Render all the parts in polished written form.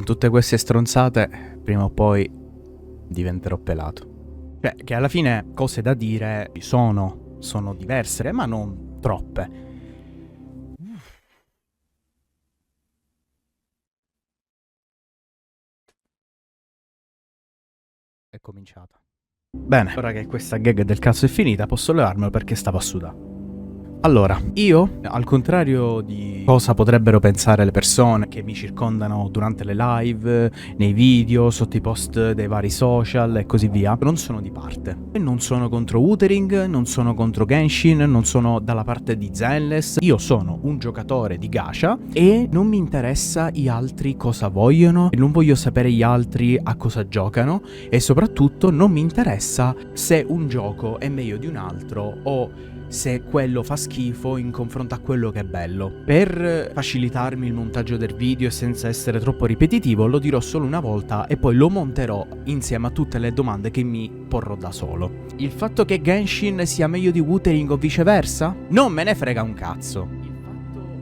con tutte queste stronzate, prima o poi diventerò pelato. Cioè, che alla fine cose da dire ci sono diverse, ma non troppe. È cominciata. Bene, ora che questa gag del cazzo è finita, posso levarmelo perché stavo a sudare. Allora, io, al contrario di cosa potrebbero pensare le persone che mi circondano durante le live, nei video, sotto i post dei vari social e così via, non sono di parte. Non sono contro Wuthering, non sono contro Genshin, non sono dalla parte di Zenless. Io sono un giocatore di gacha e non mi interessa gli altri cosa vogliono, non voglio sapere gli altri a cosa giocano e soprattutto non mi interessa se un gioco è meglio di un altro o se quello fa schifo in confronto a quello che è bello. Per facilitarmi il montaggio del video e senza essere troppo ripetitivo, lo dirò solo una volta e poi lo monterò insieme a tutte le domande che mi porrò da solo. Il fatto che Genshin sia meglio di Wuthering o viceversa? Non me ne frega un cazzo.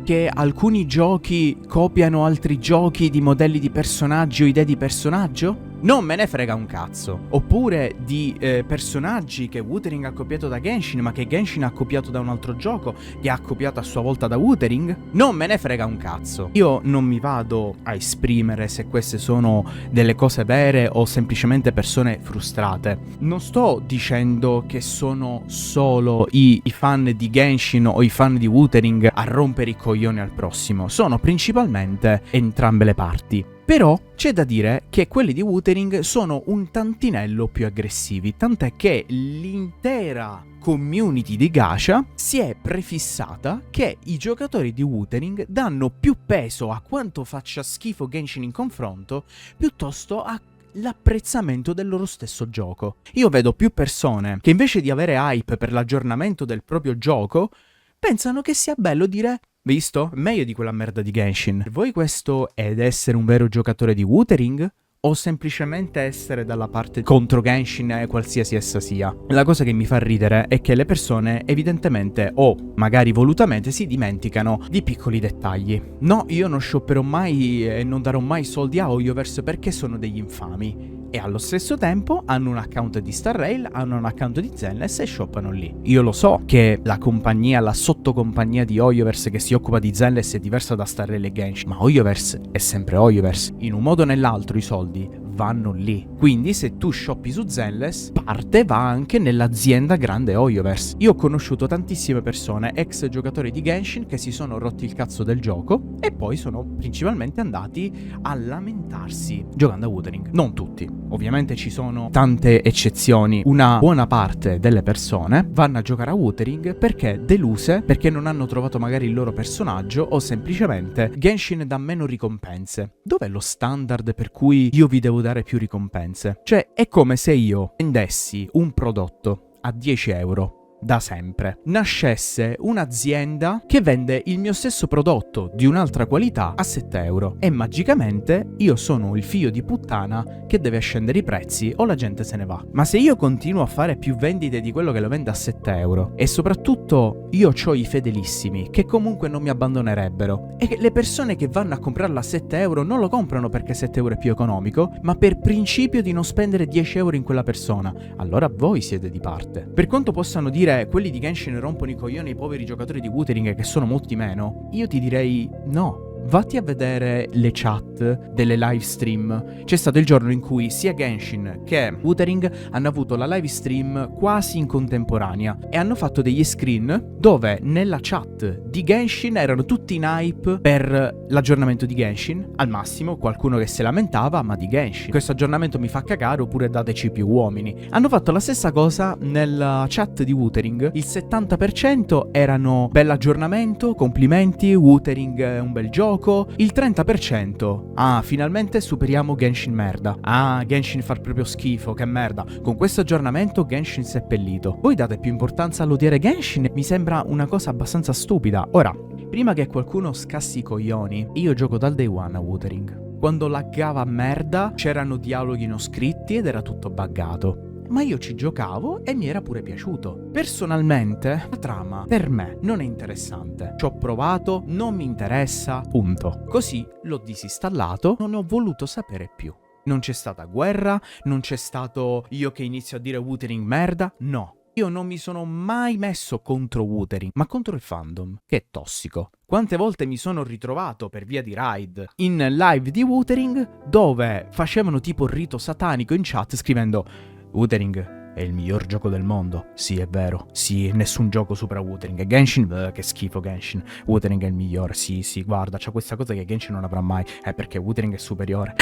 Che alcuni giochi copiano altri giochi di modelli di personaggi o idee di personaggio? Non me ne frega un cazzo. Oppure di personaggi che Wuthering ha copiato da Genshin, ma che Genshin ha copiato da un altro gioco, che ha copiato a sua volta da Wuthering? Non me ne frega un cazzo. Io non mi vado a esprimere se queste sono delle cose vere o semplicemente persone frustrate. Non sto dicendo che sono solo i fan di Genshin o i fan di Wuthering a rompere i coglioni al prossimo. Sono principalmente entrambe le parti. Però c'è da dire che quelli di Wuthering sono un tantinello più aggressivi, tant'è che l'intera community di gacha si è prefissata che i giocatori di Wuthering danno più peso a quanto faccia schifo Genshin in confronto, piuttosto a l'apprezzamento del loro stesso gioco. Io vedo più persone che invece di avere hype per l'aggiornamento del proprio gioco, pensano che sia bello dire: visto? Meglio di quella merda di Genshin. Per voi questo è essere un vero giocatore di Wuthering? O semplicemente essere dalla parte contro Genshin, qualsiasi essa sia? La cosa che mi fa ridere è che le persone evidentemente o magari volutamente si dimenticano di piccoli dettagli. No, io non shopperò mai e non darò mai soldi a Hoyoverse perché sono degli infami. E allo stesso tempo hanno un account di Star Rail, hanno un account di Zenless e shoppano lì. Io lo so che la compagnia, la sottocompagnia di Hoyoverse che si occupa di Zenless è diversa da Star Rail e Genshin, ma Hoyoverse è sempre Hoyoverse. In un modo o nell'altro i soldi vanno lì. Quindi se tu shoppi su Zenless, parte va anche nell'azienda grande Hoyoverse. Io ho conosciuto tantissime persone, ex giocatori di Genshin, che si sono rotti il cazzo del gioco e poi sono principalmente andati a lamentarsi giocando a Wuthering. Non tutti. Ovviamente ci sono tante eccezioni. Una buona parte delle persone vanno a giocare a Wuthering perché deluse, perché non hanno trovato magari il loro personaggio o semplicemente Genshin dà meno ricompense. Dov'è lo standard per cui io vi devo dare più ricompense? Cioè, è come se io vendessi un prodotto a 10 euro. Da sempre nascesse un'azienda che vende il mio stesso prodotto di un'altra qualità a 7 euro e magicamente io sono il figlio di puttana che deve scendere i prezzi o la gente se ne va. Ma se io continuo a fare più vendite di quello che lo vende a 7 euro e soprattutto io ho i fedelissimi che comunque non mi abbandonerebbero e le persone che vanno a comprarla a 7 euro non lo comprano perché 7 euro è più economico, ma per principio di non spendere 10 euro in quella persona, allora voi siete di parte. Per quanto possano dire quelli di Genshin rompono i coglioni ai poveri giocatori di Wuthering che sono molti meno, io ti direi no. Vatti a vedere le chat delle live stream. C'è stato il giorno in cui sia Genshin che Wuthering hanno avuto la live stream quasi in contemporanea e hanno fatto degli screen dove nella chat di Genshin erano tutti in hype per l'aggiornamento di Genshin. Al massimo qualcuno che si lamentava, ma di Genshin questo aggiornamento mi fa cagare, oppure dateci più uomini. Hanno fatto la stessa cosa nella chat di Wuthering. Il 70% erano bell'aggiornamento, complimenti, Wuthering è un bel gioco. Il 30%, ah, finalmente superiamo Genshin merda. Ah, Genshin fa proprio schifo, che merda. Con questo aggiornamento Genshin si è seppellito. Voi date più importanza all'odiare Genshin? Mi sembra una cosa abbastanza stupida. Ora, prima che qualcuno scassi i coglioni, io gioco dal day one a Wuthering. Quando laggava a merda, c'erano dialoghi non scritti ed era tutto buggato. ma io ci giocavo e mi era pure piaciuto. Personalmente, la trama per me non è interessante. Ci ho provato, non mi interessa, punto. Così l'ho disinstallato, non ne ho voluto sapere più. Non c'è stata guerra, non c'è stato io che inizio a dire Wuthering merda, no. Io non mi sono mai messo contro Wuthering, ma contro il fandom, che è tossico. Quante volte mi sono ritrovato per via di raid in live di Wuthering dove facevano tipo il rito satanico in chat scrivendo Wuthering è il miglior gioco del mondo. Sì, è vero. Sì, nessun gioco supera Wuthering. Genshin, che schifo Genshin. Wuthering è il migliore. Sì, guarda, c'è questa cosa che Genshin non avrà mai. Perché Wuthering è superiore.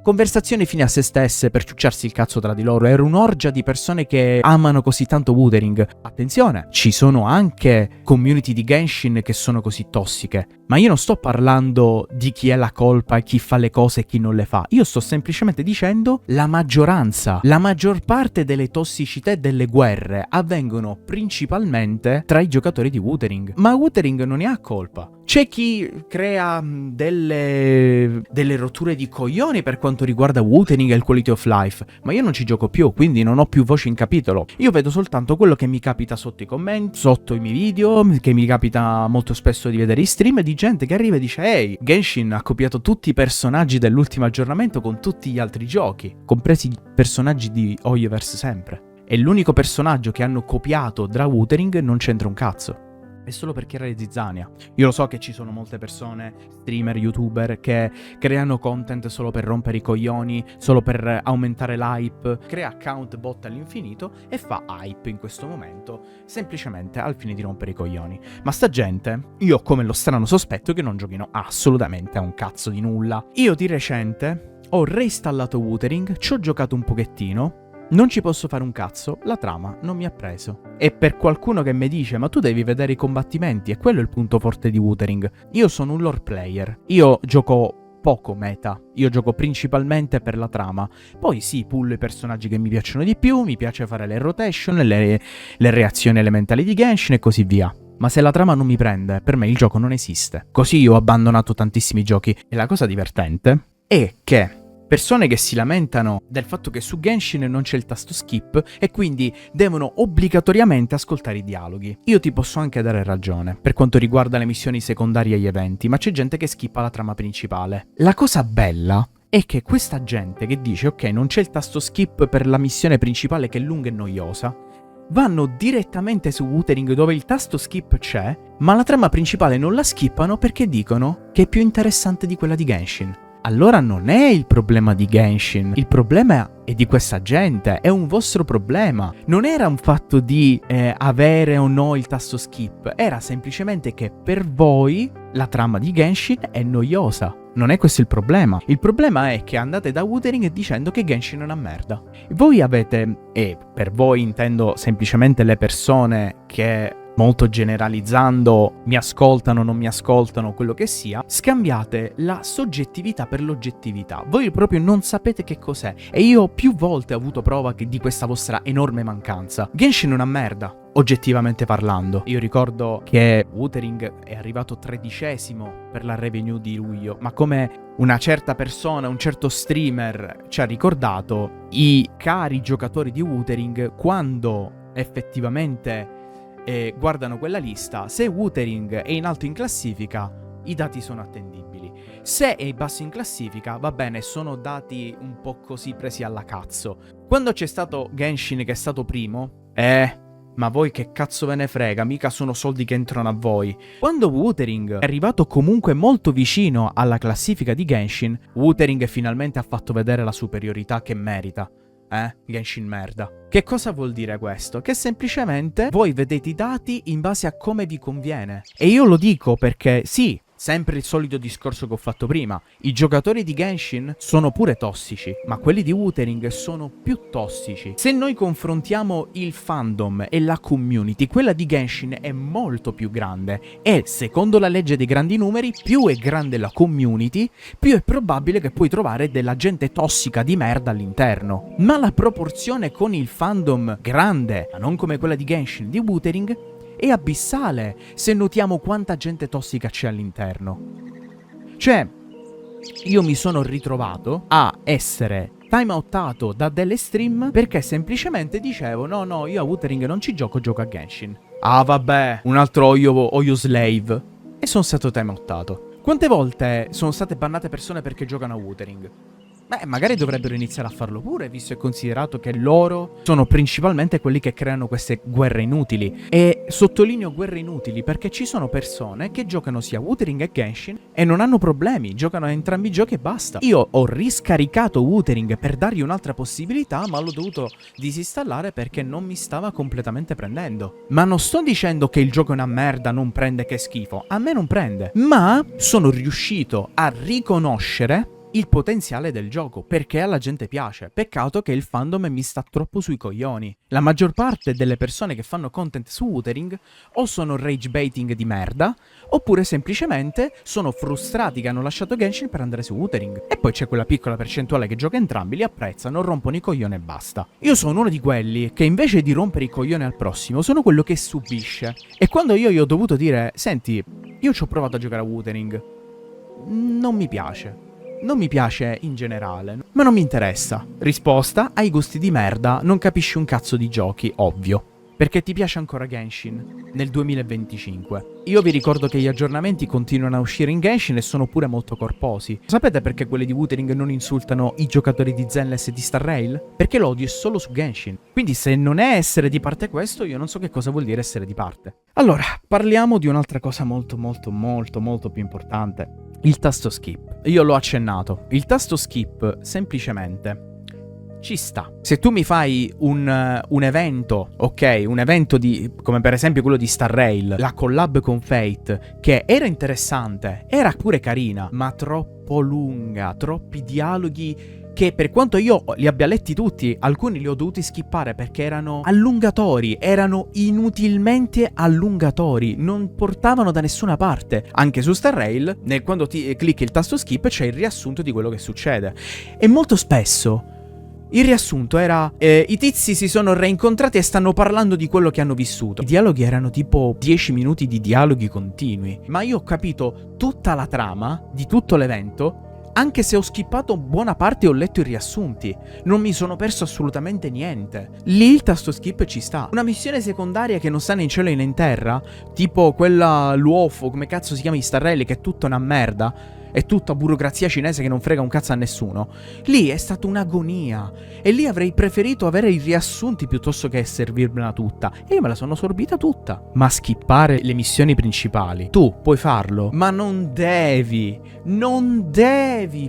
Conversazioni fine a se stesse per ciucciarsi il cazzo tra di loro. Era un'orgia di persone che amano così tanto Wuthering. Attenzione, ci sono anche community di Genshin che sono così tossiche. Ma io non sto parlando di chi è la colpa e chi fa le cose e chi non le fa. Io sto semplicemente dicendo la maggioranza. La maggior parte delle tossicità e delle guerre avvengono principalmente tra i giocatori di Wuthering. Ma Wuthering non ne ha colpa. C'è chi crea delle rotture di coglioni per quanto riguarda Wuthering e il quality of life, ma io non ci gioco più, quindi non ho più voce in capitolo. Io vedo soltanto quello che mi capita sotto i commenti, sotto i miei video, che mi capita molto spesso di vedere i stream di gente che arriva e dice «Ehi, Genshin ha copiato tutti i personaggi dell'ultimo aggiornamento con tutti gli altri giochi, compresi i personaggi di Hoyoverse sempre. E l'unico personaggio che hanno copiato da Wuthering non c'entra un cazzo». È solo perché era di Zizzania. Io lo so che ci sono molte persone, streamer, youtuber, che creano content solo per rompere i coglioni, solo per aumentare l'hype, crea account bot all'infinito e fa hype in questo momento, semplicemente al fine di rompere i coglioni. Ma sta gente, io ho come lo strano sospetto che non giochino assolutamente a un cazzo di nulla. Io di recente ho reinstallato Wuthering, ci ho giocato un pochettino, non ci posso fare un cazzo, la trama non mi ha preso. E per qualcuno che mi dice ma tu devi vedere i combattimenti, e quello è il punto forte di Wuthering. Io sono un lore player, io gioco poco meta, io gioco principalmente per la trama. Poi sì, pullo i personaggi che mi piacciono di più, mi piace fare le rotation, le reazioni elementali di Genshin e così via. Ma se la trama non mi prende, per me il gioco non esiste. Così io ho abbandonato tantissimi giochi. E la cosa divertente è che persone che si lamentano del fatto che su Genshin non c'è il tasto skip e quindi devono obbligatoriamente ascoltare i dialoghi. Io ti posso anche dare ragione per quanto riguarda le missioni secondarie e gli eventi, ma c'è gente che skippa la trama principale. La cosa bella è che questa gente che dice ok, non c'è il tasto skip per la missione principale che è lunga e noiosa, vanno direttamente su Wuthering dove il tasto skip c'è, ma la trama principale non la skippano perché dicono che è più interessante di quella di Genshin. Allora non è il problema di Genshin, il problema è di questa gente, è un vostro problema. Non era un fatto di avere o no il tasto skip, era semplicemente che per voi la trama di Genshin è noiosa. Non è questo il problema. Il problema è che andate da Wuthering dicendo che Genshin è una merda. Voi avete, e per voi intendo semplicemente le persone che, molto generalizzando, mi ascoltano, non mi ascoltano, quello che sia, scambiate la soggettività per l'oggettività. Voi proprio non sapete che cos'è. E io più volte ho avuto prova di questa vostra enorme mancanza. Genshin è una merda, oggettivamente parlando. Io ricordo che Wuthering è arrivato 13° per la revenue di luglio, ma come una certa persona, un certo streamer ci ha ricordato, i cari giocatori di Wuthering, quando effettivamente guardano quella lista, se Wuthering è in alto in classifica, i dati sono attendibili. Se è basso in classifica, va bene, sono dati un po' così presi alla cazzo. Quando c'è stato Genshin che è stato primo, ma voi che cazzo ve ne frega, mica sono soldi che entrano a voi. Quando Wuthering è arrivato comunque molto vicino alla classifica di Genshin, Wuthering finalmente ha fatto vedere la superiorità che merita. Genshin merda. Che cosa vuol dire questo? Che semplicemente voi vedete i dati in base a come vi conviene. E io lo dico perché sì, sempre il solito discorso che ho fatto prima. I giocatori di Genshin sono pure tossici, ma quelli di Wuthering sono più tossici. Se noi confrontiamo il fandom e la community, quella di Genshin è molto più grande. E secondo la legge dei grandi numeri, più è grande la community, più è probabile che puoi trovare della gente tossica di merda all'interno. Ma la proporzione con il fandom grande, ma non come quella di Genshin, di Wuthering, è abissale se notiamo quanta gente tossica c'è all'interno. Cioè, io mi sono ritrovato a essere timeoutato da delle stream perché semplicemente dicevo no, io a Wuthering non ci gioco, gioco a Genshin. Ah vabbè, un altro Oyo Slave. E sono stato timeoutato. Quante volte sono state bannate persone perché giocano a Wuthering? Beh, magari dovrebbero iniziare a farlo pure, visto e considerato che loro sono principalmente quelli che creano queste guerre inutili. E sottolineo guerre inutili perché ci sono persone che giocano sia Wuthering che Genshin e non hanno problemi, giocano a entrambi i giochi e basta. Io ho riscaricato Wuthering per dargli un'altra possibilità, ma l'ho dovuto disinstallare perché non mi stava completamente prendendo. Ma non sto dicendo che il gioco è una merda, non prende, che schifo. A me non prende. Ma sono riuscito a riconoscere il potenziale del gioco, perché alla gente piace. Peccato che il fandom mi sta troppo sui coglioni. La maggior parte delle persone che fanno content su Wuthering o sono rage baiting di merda, oppure semplicemente sono frustrati che hanno lasciato Genshin per andare su Wuthering. E poi c'è quella piccola percentuale che gioca entrambi, li apprezzano, rompono i coglioni e basta. Io sono uno di quelli che invece di rompere i coglioni al prossimo, sono quello che subisce. E quando io gli ho dovuto dire, senti, io ci ho provato a giocare a Wuthering, non mi piace. Non mi piace in generale, ma non mi interessa. Risposta: hai gusti di merda, non capisci un cazzo di giochi, ovvio. Perché ti piace ancora Genshin nel 2025. Io vi ricordo che gli aggiornamenti continuano a uscire in Genshin e sono pure molto corposi. Sapete perché quelli di Wuthering non insultano i giocatori di Zenless e di Star Rail? Perché l'odio è solo su Genshin. Quindi se non è essere di parte questo, io non so che cosa vuol dire essere di parte. Allora, parliamo di un'altra cosa molto più importante. Il tasto skip. Io l'ho accennato. Il tasto skip semplicemente ci sta. Se tu mi fai un evento, ok, un evento di, come per esempio quello di Star Rail, la collab con Fate, che era interessante, era pure carina, ma troppo lunga, troppi dialoghi che per quanto io li abbia letti tutti, alcuni li ho dovuti skippare perché erano allungatori, erano inutilmente allungatori, non portavano da nessuna parte. Anche su Star Rail, quando ti clicchi il tasto skip c'è il riassunto di quello che succede. E molto spesso il riassunto era i tizi si sono reincontrati e stanno parlando di quello che hanno vissuto. I dialoghi erano tipo 10 minuti di dialoghi continui. Ma io ho capito tutta la trama di tutto l'evento, anche se ho skippato buona parte e ho letto i riassunti. Non mi sono perso assolutamente niente. Lì il tasto skip ci sta. Una missione secondaria che non sta né in cielo né in terra, tipo quella Luofo, come cazzo si chiama, di Star Rail, che è tutta una merda, è tutta burocrazia cinese che non frega un cazzo a nessuno. Lì è stata un'agonia. E lì avrei preferito avere i riassunti piuttosto che servirmela tutta. E io me la sono sorbita tutta. Ma skippare le missioni principali, tu puoi farlo, ma non devi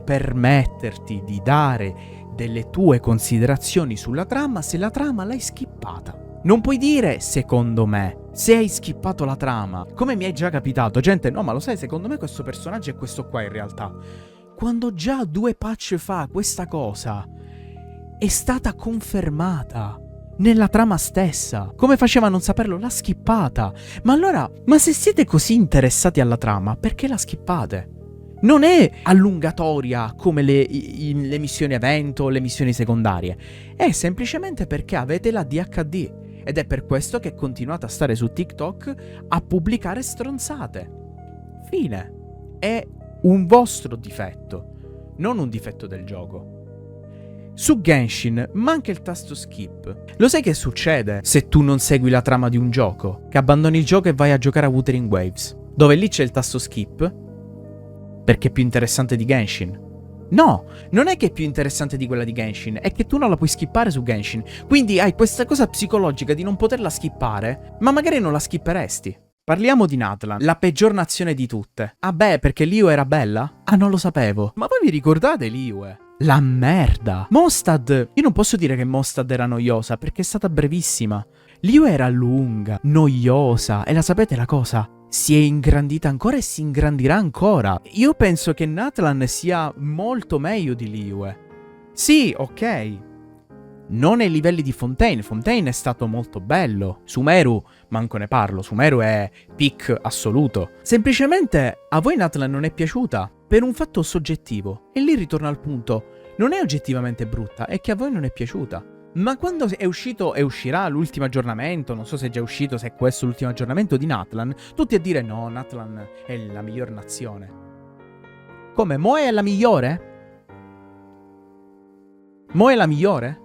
permetterti di dare delle tue considerazioni sulla trama se la trama l'hai skippata. Non puoi dire secondo me, se hai skippato la trama, come mi è già capitato. Gente, no, ma lo sai, secondo me questo personaggio è questo qua in realtà. Quando già 2 patch fa questa cosa è stata confermata nella trama stessa. Come faceva a non saperlo? L'ha skippata. Ma allora, ma se siete così interessati alla trama, perché la skippate? Non è allungatoria come le missioni evento o le missioni secondarie. È semplicemente perché avete la DHD. Ed è per questo che continuate a stare su TikTok a pubblicare stronzate. Fine. È un vostro difetto, non un difetto del gioco. Su Genshin manca il tasto skip. Lo sai che succede se tu non segui la trama di un gioco? Che abbandoni il gioco e vai a giocare a Wuthering Waves, dove lì c'è il tasto skip, perché è più interessante di Genshin. No, non è che è più interessante di quella di Genshin, è che tu non la puoi skippare su Genshin. Quindi hai questa cosa psicologica di non poterla skippare, ma magari non la skipperesti. Parliamo di Natlan, la peggior nazione di tutte. Ah beh, perché Liyue era bella? Ah, non lo sapevo. Ma voi vi ricordate Liyue? La merda. Mondstadt, io non posso dire che Mondstadt era noiosa, perché è stata brevissima. Liyue era lunga, noiosa, e la sapete la cosa? Si è ingrandita ancora e si ingrandirà ancora. Io penso che Natlan sia molto meglio di Liyue. Sì, ok. Non ai livelli di Fontaine. Fontaine è stato molto bello. Sumeru, manco ne parlo. Sumeru è peak assoluto. Semplicemente a voi Natlan non è piaciuta per un fatto soggettivo. E lì ritorno al punto. Non è oggettivamente brutta, è che a voi non è piaciuta. Ma quando è uscito e uscirà l'ultimo aggiornamento, non so se è già uscito, se è questo l'ultimo aggiornamento di Natlan, tutti a dire no, Natlan è la miglior nazione. Come? Moe è la migliore? Mo' è la migliore?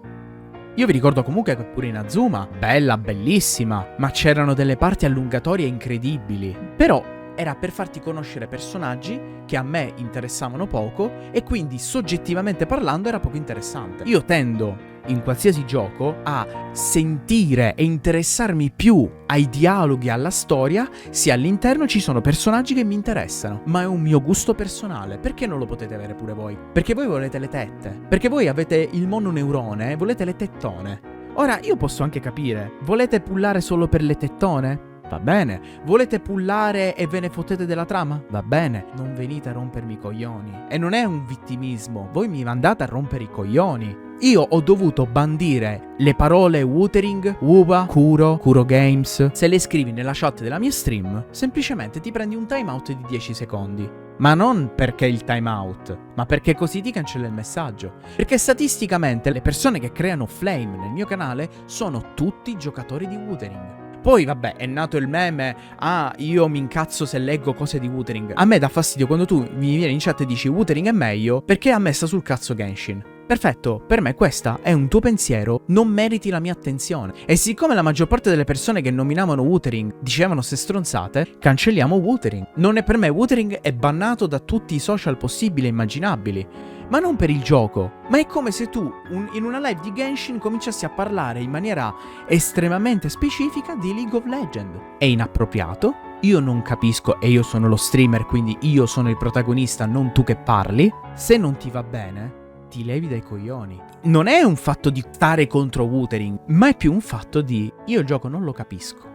Io vi ricordo comunque che pure Inazuma, bella, bellissima, ma c'erano delle parti allungatorie incredibili. Però era per farti conoscere personaggi che a me interessavano poco e quindi soggettivamente parlando era poco interessante. Io tendo in qualsiasi gioco a sentire e interessarmi più ai dialoghi, alla storia, se all'interno ci sono personaggi che mi interessano. Ma è un mio gusto personale. Perché non lo potete avere pure voi? Perché voi volete le tette. Perché voi avete il mononeurone e volete le tettone. Ora, io posso anche capire. Volete pullare solo per le tettone? Va bene. Volete pullare e ve ne fottete della trama? Va bene. Non venite a rompermi i coglioni. E non è un vittimismo. Voi mi mandate a rompere i coglioni. Io ho dovuto bandire le parole Wuthering, Wuba, Kuro Games. Se le scrivi nella chat della mia stream, semplicemente ti prendi un timeout di 10 secondi. Ma non perché il timeout, ma perché così ti cancella il messaggio. Perché statisticamente le persone che creano flame nel mio canale sono tutti giocatori di Wuthering. Poi vabbè, è nato il meme, io mi incazzo se leggo cose di Wuthering. A me dà fastidio quando tu mi vieni in chat e dici Wuthering è meglio perché a me sta sul cazzo Genshin. Perfetto, per me questa è un tuo pensiero, non meriti la mia attenzione. E siccome la maggior parte delle persone che nominavano Wuthering dicevano ste stronzate, cancelliamo Wuthering. Non è per me, Wuthering è bannato da tutti i social possibili e immaginabili. Ma non per il gioco. Ma è come se tu in una live di Genshin cominciassi a parlare in maniera estremamente specifica di League of Legends. È inappropriato. Io non capisco e io sono lo streamer, quindi io sono il protagonista, non tu che parli. Se non ti va bene, ti levi dai coglioni. Non è un fatto di stare contro Wuthering, ma è più un fatto di io il gioco non lo capisco.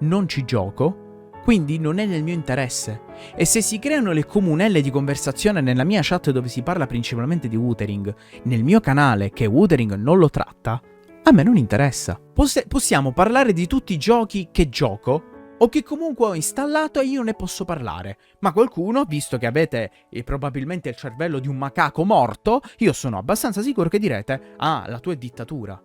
Non ci gioco. Quindi non è nel mio interesse. E se si creano le comunelle di conversazione nella mia chat dove si parla principalmente di Wuthering, nel mio canale che Wuthering non lo tratta, a me non interessa. Possiamo parlare di tutti i giochi che gioco o che comunque ho installato e io ne posso parlare. Ma qualcuno, visto che avete probabilmente il cervello di un macaco morto, io sono abbastanza sicuro che direte la tua è dittatura.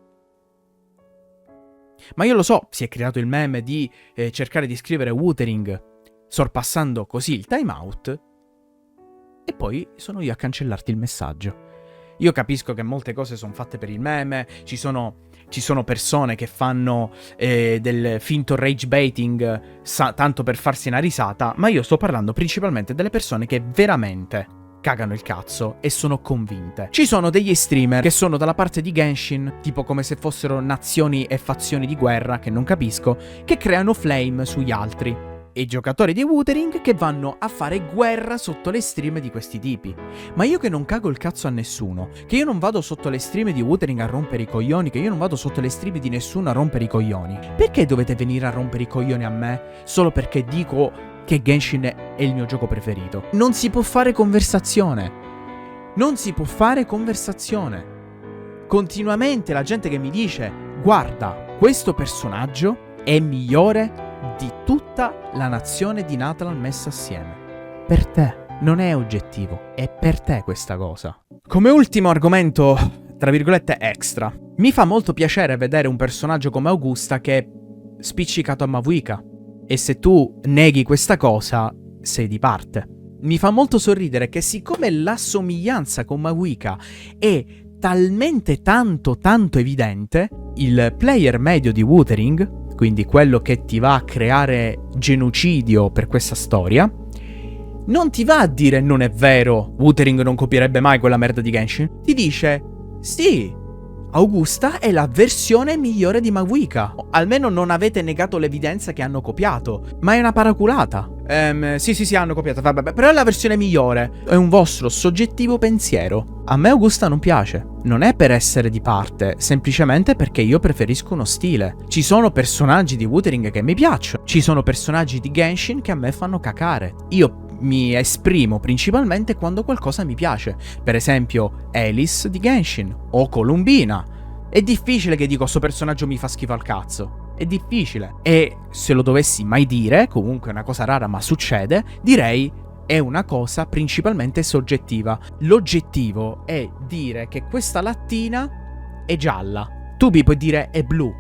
Ma io lo so, si è creato il meme di cercare di scrivere Wuthering sorpassando così il timeout e poi sono io a cancellarti il messaggio. Io capisco che molte cose sono fatte per il meme, ci sono persone che fanno del finto rage baiting tanto per farsi una risata, ma io sto parlando principalmente delle persone che veramente cagano il cazzo e sono convinte. Ci sono degli streamer che sono dalla parte di Genshin, tipo come se fossero nazioni e fazioni di guerra, che non capisco, che creano flame sugli altri. E giocatori di Wuthering che vanno a fare guerra sotto le stream di questi tipi. Ma io che non cago il cazzo a nessuno, che io non vado sotto le stream di Wuthering a rompere i coglioni, che io non vado sotto le stream di nessuno a rompere i coglioni, perché dovete venire a rompere i coglioni a me solo perché dico che Genshin è il mio gioco preferito? Non si può fare conversazione. Non si può fare conversazione. Continuamente la gente che mi dice guarda, questo personaggio è migliore di tutta la nazione di Natlan messa assieme. Per te. Non è oggettivo. È per te questa cosa. Come ultimo argomento, tra virgolette, extra. Mi fa molto piacere vedere un personaggio come Augusta che è spiccicato a Mavuika. E se tu neghi questa cosa, sei di parte. Mi fa molto sorridere che siccome la somiglianza con Mavuika è talmente tanto evidente, il player medio di Wuthering, quindi quello che ti va a creare genocidio per questa storia, non ti va a dire non è vero, Wuthering non copierebbe mai quella merda di Genshin. Ti dice sì, Augusta è la versione migliore di Mavuika. Almeno non avete negato l'evidenza che hanno copiato. Ma è una paraculata. Sì, hanno copiato. Vabbè, però è la versione migliore. È un vostro soggettivo pensiero. A me Augusta non piace. Non è per essere di parte, semplicemente perché io preferisco uno stile. Ci sono personaggi di Wuthering che mi piacciono. Ci sono personaggi di Genshin che a me fanno cacare. Io mi esprimo principalmente quando qualcosa mi piace. Per esempio Alice di Genshin o Columbina. È difficile che dico sto personaggio mi fa schifo al cazzo. È difficile. E se lo dovessi mai dire, comunque è una cosa rara ma succede, direi è una cosa principalmente soggettiva. L'oggettivo è dire che questa lattina è gialla. Tu mi puoi dire è blu.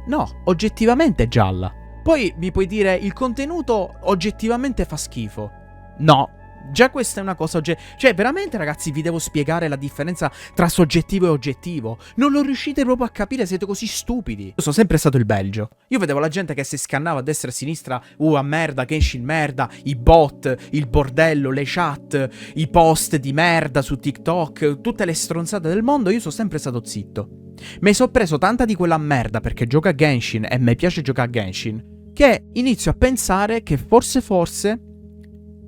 No, oggettivamente è gialla. Poi mi puoi dire il contenuto oggettivamente fa schifo. No, Già questa è una cosa cioè, veramente, ragazzi, vi devo spiegare la differenza tra soggettivo e oggettivo. Non lo riuscite proprio a capire, siete così stupidi. Io sono sempre stato il Belgio. Io vedevo la gente che si scannava a destra e a sinistra, a merda, Genshin merda, i bot, il bordello, le chat, i post di merda su TikTok, tutte le stronzate del mondo. Io sono sempre stato zitto. Mi sono preso tanta di quella merda perché gioca a Genshin e mi piace giocare a Genshin, che inizio a pensare che forse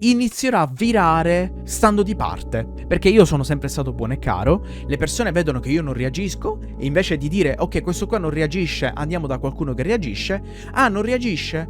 inizierà a virare stando di parte. Perché io sono sempre stato buono e caro, le persone vedono che io non reagisco e invece di dire ok, questo qua non reagisce, andiamo da qualcuno che reagisce. Ah, non reagisce?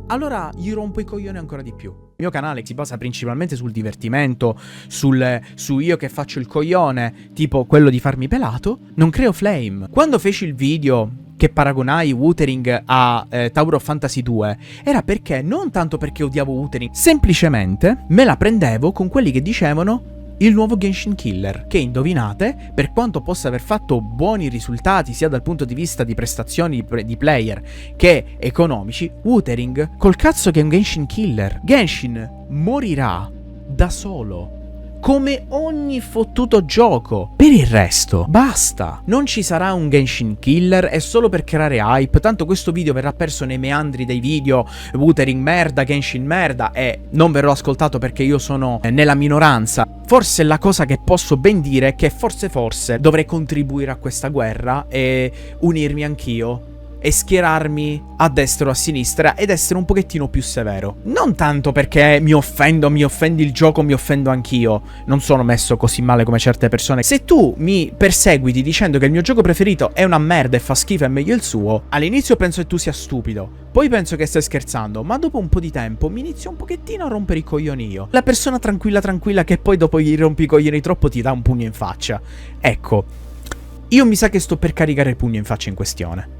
Allora gli rompo i coglioni ancora di più. Il mio canale si basa principalmente sul divertimento, su io che faccio il coglione, tipo quello di farmi pelato. Non creo flame. Quando feci il video che paragonai Wuthering a Tower of Fantasy 2, era perché, non tanto perché odiavo Wuthering, semplicemente me la prendevo con quelli che dicevano il nuovo Genshin Killer, che indovinate, per quanto possa aver fatto buoni risultati sia dal punto di vista di prestazioni di player che economici, Wuthering col cazzo che è un Genshin Killer. Genshin morirà da solo, come ogni fottuto gioco. Per il resto, basta. Non ci sarà un Genshin Killer, è solo per creare hype. Tanto questo video verrà perso nei meandri dei video Wuthering merda, Genshin merda, e non verrò ascoltato perché io sono nella minoranza. Forse la cosa che posso ben dire è che forse dovrei contribuire a questa guerra e unirmi anch'io e schierarmi a destra o a sinistra ed essere un pochettino più severo. Non tanto perché mi offendi il gioco, mi offendo anch'io. Non sono messo così male come certe persone. Se tu mi perseguiti dicendo che il mio gioco preferito è una merda e fa schifo e è meglio il suo, all'inizio penso che tu sia stupido, poi penso che stai scherzando, ma dopo un po' di tempo mi inizio un pochettino a rompere i coglioni io. La persona tranquilla che poi dopo gli rompi i coglioni troppo ti dà un pugno in faccia. Ecco, io mi sa che sto per caricare il pugno in faccia in questione.